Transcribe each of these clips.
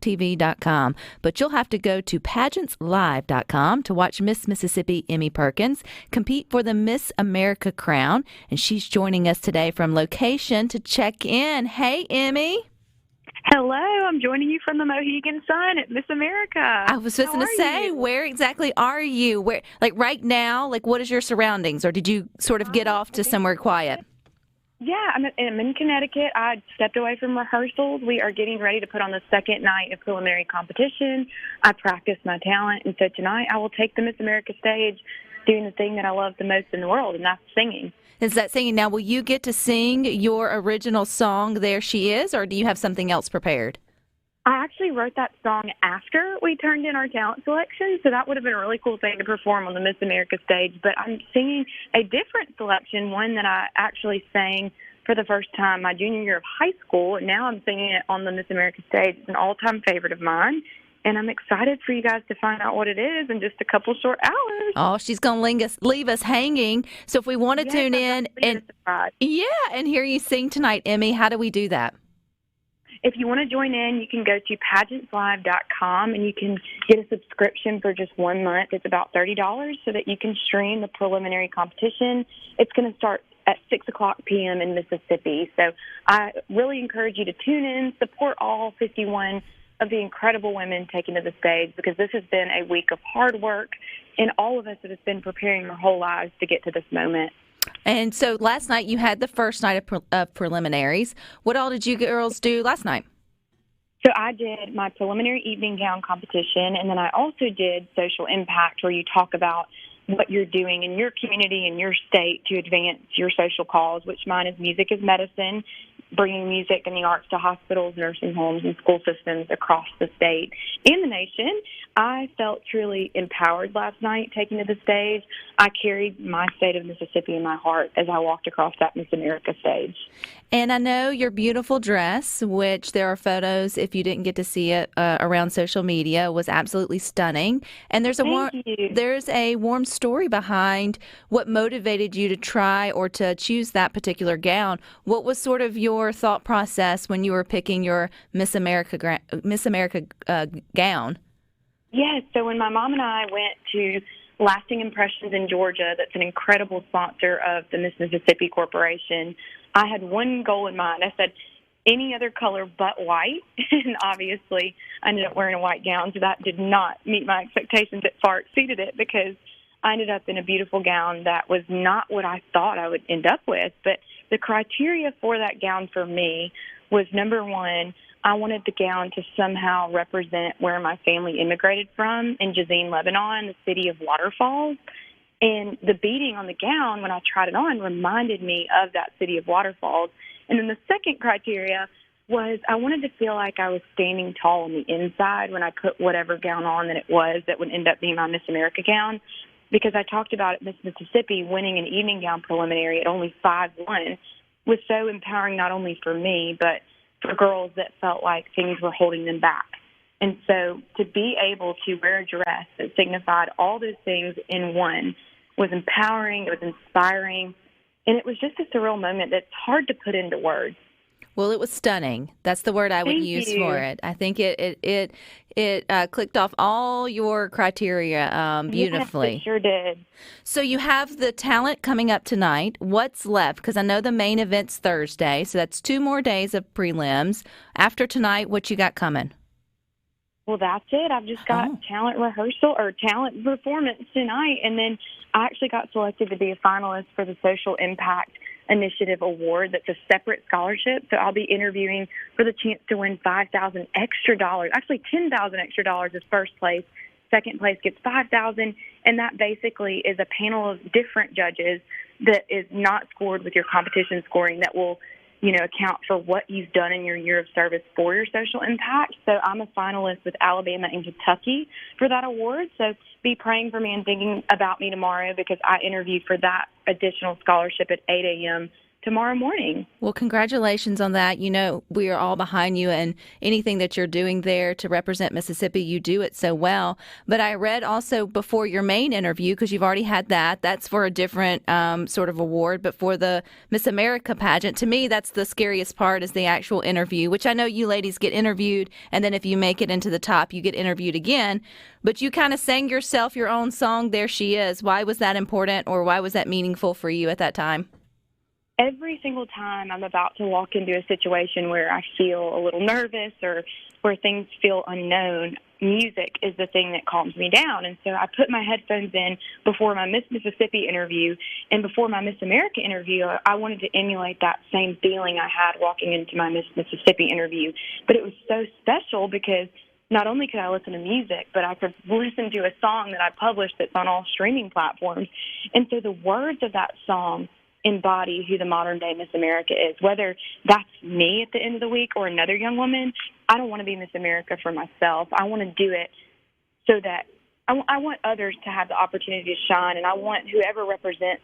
SuperTalkTV.com. But you'll have to go to pageantslive.com to watch Miss Mississippi Emmie Perkins compete for the Miss America crown. And she's joining us today from location to check in. Hey, Emmie. Hello, I'm joining you from the Mohegan Sun at Miss America. I was supposed to say, where exactly are you? Where, like right now, like what is your surroundings? Or did you sort of get off to somewhere quiet? Yeah, I'm in Connecticut. I stepped away from rehearsals. We are getting ready to put on the second night of preliminary competition. I practiced my talent, and so tonight I will take the Miss America stage doing the thing that I love the most in the world, and that's singing. Is that singing? Now, will you get to sing your original song, There She Is, or do you have something else prepared? I actually wrote that song after we turned in our talent selection, so that would have been a really cool thing to perform on the Miss America stage. But I'm singing a different selection, one that I actually sang for the first time my junior year of high school, and now I'm singing it on the Miss America stage. It's an all-time favorite of mine, and I'm excited for you guys to find out what it is in just a couple short hours. Oh, she's going to leave us hanging. So if we want to tune in and hear you sing tonight, Emmie, how do we do that? If you want to join in, you can go to pageantslive.com and you can get a subscription for just 1 month. It's about $30 so that you can stream the preliminary competition. It's going to start at 6 o'clock p.m. in Mississippi. So I really encourage you to tune in, support all 51 of the incredible women taking to the stage, because this has been a week of hard work, and all of us have been preparing our whole lives to get to this moment. And so last night you had the first night of preliminaries. What all did you girls do last night? So I did my preliminary evening gown competition, and then I also did social impact, where you talk about what you're doing in your community and your state to advance your social cause, which mine is Music is Medicine, bringing music and the arts to hospitals, nursing homes, and school systems across the state and the nation. I felt truly empowered last night taking to the stage. I carried my state of Mississippi in my heart as I walked across that Miss America stage. And I know your beautiful dress, which there are photos, if you didn't get to see it around social media, was absolutely stunning. And there's a warm story behind what motivated you to try or to choose that particular gown. What was sort of your thought process when you were picking your Miss America gown? Yes, so when my mom and I went to Lasting Impressions in Georgia, that's an incredible sponsor of the Miss Mississippi Corporation, I had one goal in mind. I said, any other color but white, and obviously I ended up wearing a white gown, so that did not meet my expectations. It far exceeded it, because I ended up in a beautiful gown that was not what I thought I would end up with. But the criteria for that gown for me was, number one, I wanted the gown to somehow represent where my family immigrated from in Jazine, Lebanon, the city of waterfalls. And the beading on the gown, when I tried it on, reminded me of that city of waterfalls. And then the second criteria was I wanted to feel like I was standing tall on the inside when I put whatever gown on that it was that would end up being my Miss America gown. Because I talked about at Miss Mississippi, winning an evening gown preliminary at only 5'1" was so empowering, not only for me, but for girls that felt like things were holding them back. And so to be able to wear a dress that signified all those things in one was empowering, it was inspiring, and it was just a surreal moment that's hard to put into words. Well, it was stunning. That's the word I would use for it. I think it clicked off all your criteria beautifully. Yes, it sure did. So you have the talent coming up tonight. What's left? Because I know the main event's Thursday, so that's 2 more days of prelims. After tonight, what you got coming? Well, that's it. I've just got talent rehearsal or talent performance tonight, and then I actually got selected to be a finalist for the Social Impact Initiative Award. That's a separate scholarship, so I'll be interviewing for the chance to win $5,000 extra dollars. Actually, $10,000 extra dollars is first place. Second place gets $5,000, and that basically is a panel of different judges that is not scored with your competition scoring that will, account for what you've done in your year of service for your social impact. So I'm a finalist with Alabama and Kentucky for that award. So be praying for me and thinking about me tomorrow, because I interviewed for that additional scholarship at 8 a.m. tomorrow morning. Well, congratulations on that. You know, we are all behind you, and anything that you're doing there to represent Mississippi, you do it so well. But I read also before your main interview, because you've already had that, that's for a different sort of award, but for the Miss America pageant, to me, that's the scariest part is the actual interview, which I know you ladies get interviewed, and then if you make it into the top, you get interviewed again. But you kind of sang yourself your own song, There She Is. Why was that important, or why was that meaningful for you at that time? Every single time I'm about to walk into a situation where I feel a little nervous or where things feel unknown, music is the thing that calms me down. And so I put my headphones in before my Miss Mississippi interview, and before my Miss America interview, I wanted to emulate that same feeling I had walking into my Miss Mississippi interview. But it was so special because not only could I listen to music, but I could listen to a song that I published that's on all streaming platforms. And so the words of that song embody who the modern day Miss America is. Whether that's me at the end of the week or another young woman, I don't want to be Miss America for myself. I want to do it so that I want others to have the opportunity to shine, and I want whoever represents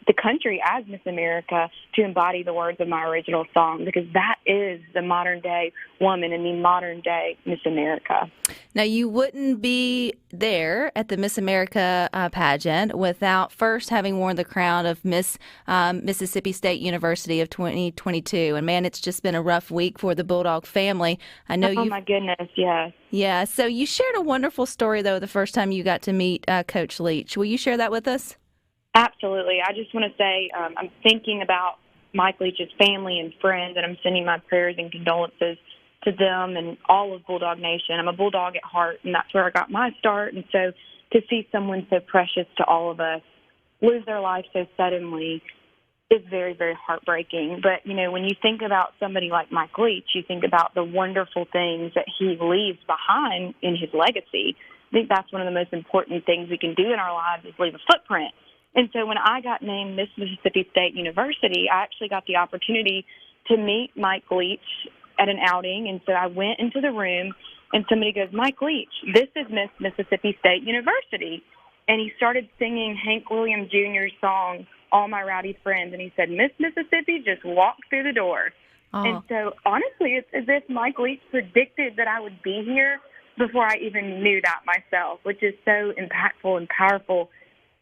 the country as Miss America to embody the words of my original song, because that is the modern day woman and the modern day Miss America. Now, you wouldn't be there at the Miss America pageant without first having worn the crown of Miss Mississippi State University of 2022. And man, it's just been a rough week for the Bulldog family. I know Oh my goodness, yes. Yeah, so you shared a wonderful story, though, the first time you got to meet Coach Leach. Will you share that with us? Absolutely. I just want to say I'm thinking about Mike Leach's family and friends, and I'm sending my prayers and condolences to them and all of Bulldog Nation. I'm a Bulldog at heart, and that's where I got my start. And so to see someone so precious to all of us lose their life so suddenly is very, very heartbreaking. But, you know, when you think about somebody like Mike Leach, you think about the wonderful things that he leaves behind in his legacy. I think that's one of the most important things we can do in our lives is leave a footprint. And so when I got named Miss Mississippi State University, I actually got the opportunity to meet Mike Leach at an outing. And so I went into the room, and somebody goes, "Mike Leach, this is Miss Mississippi State University." And he started singing Hank Williams Jr.'s song, All My Rowdy Friends. And he said, "Miss Mississippi, just walk through the door." Oh. And so honestly, it's as if Mike Leach predicted that I would be here before I even knew that myself, which is so impactful and powerful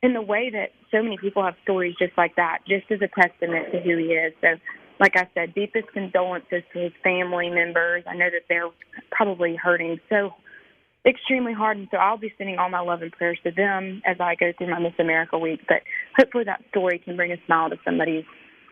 in the way that so many people have stories just like that, just as a testament to who he is. So, like I said, deepest condolences to his family members. I know that they're probably hurting so extremely hard, and so I'll be sending all my love and prayers to them as I go through my Miss America week. But hopefully that story can bring a smile to somebody's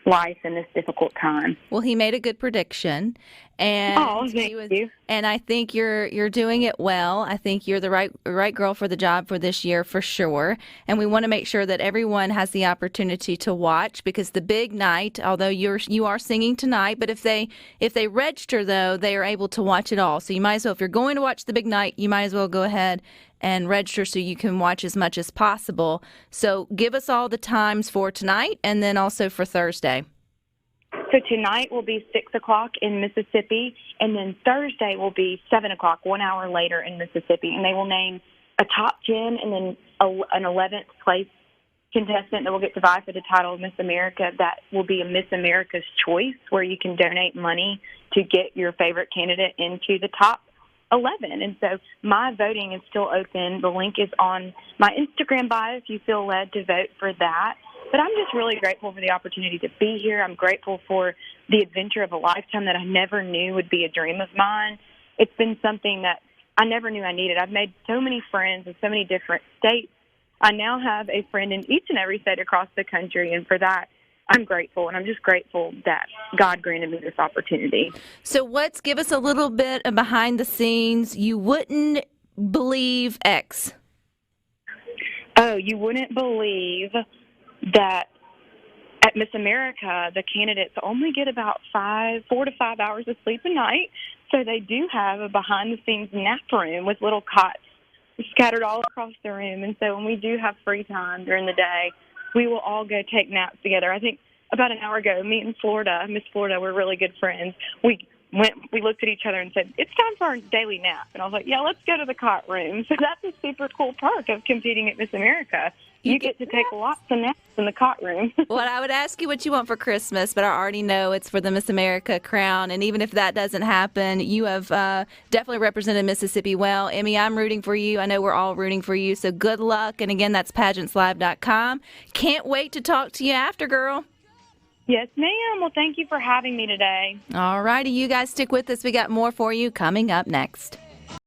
life in this difficult time. Well, he made a good prediction, and thank you. And I think you're doing it well. I think you're the right girl for the job for this year for sure. And we want to make sure that everyone has the opportunity to watch, because the big night, although you are singing tonight, but if they register though, they are able to watch it all. So you might as well, if you're going to watch the big night, you might as well go ahead and register so you can watch as much as possible. So give us all the times for tonight and then also for Thursday. So tonight will be 6 o'clock in Mississippi, and then Thursday will be 7 o'clock, 1 hour later in Mississippi. And they will name a top 10 and then an 11th place contestant that will get to vie for the title of Miss America. That will be a Miss America's Choice, where you can donate money to get your favorite candidate into the top 11. And so my voting is still open. The link is on my Instagram bio if you feel led to vote for that. But I'm just really grateful for the opportunity to be here. I'm grateful for the adventure of a lifetime that I never knew would be a dream of mine. It's been something that I never knew I needed. I've made so many friends in so many different states. I now have a friend in each and every state across the country, and for that, I'm grateful, and I'm just grateful that God granted me this opportunity. So give us a little bit of behind the scenes. You wouldn't believe X. Oh, you wouldn't believe that at Miss America, the candidates only get about 4 to 5 hours of sleep a night. So they do have a behind-the-scenes nap room with little cots scattered all across the room. And so when we do have free time during the day, we will all go take naps together. I think about an hour ago, me and Miss Florida, we're really good friends. We looked at each other and said, "It's time for our daily nap." And I was like, "Yeah, let's go to the cot room." So that's a super cool perk of competing at Miss America. You get to take lots of naps in the cot room. Well, I would ask you what you want for Christmas, but I already know it's for the Miss America crown. And even if that doesn't happen, you have definitely represented Mississippi well. Emmie, I'm rooting for you. I know we're all rooting for you. So good luck. And again, that's pageantslive.com. Can't wait to talk to you after, girl. Yes, ma'am. Well, thank you for having me today. All righty. You guys stick with us. We got more for you coming up next.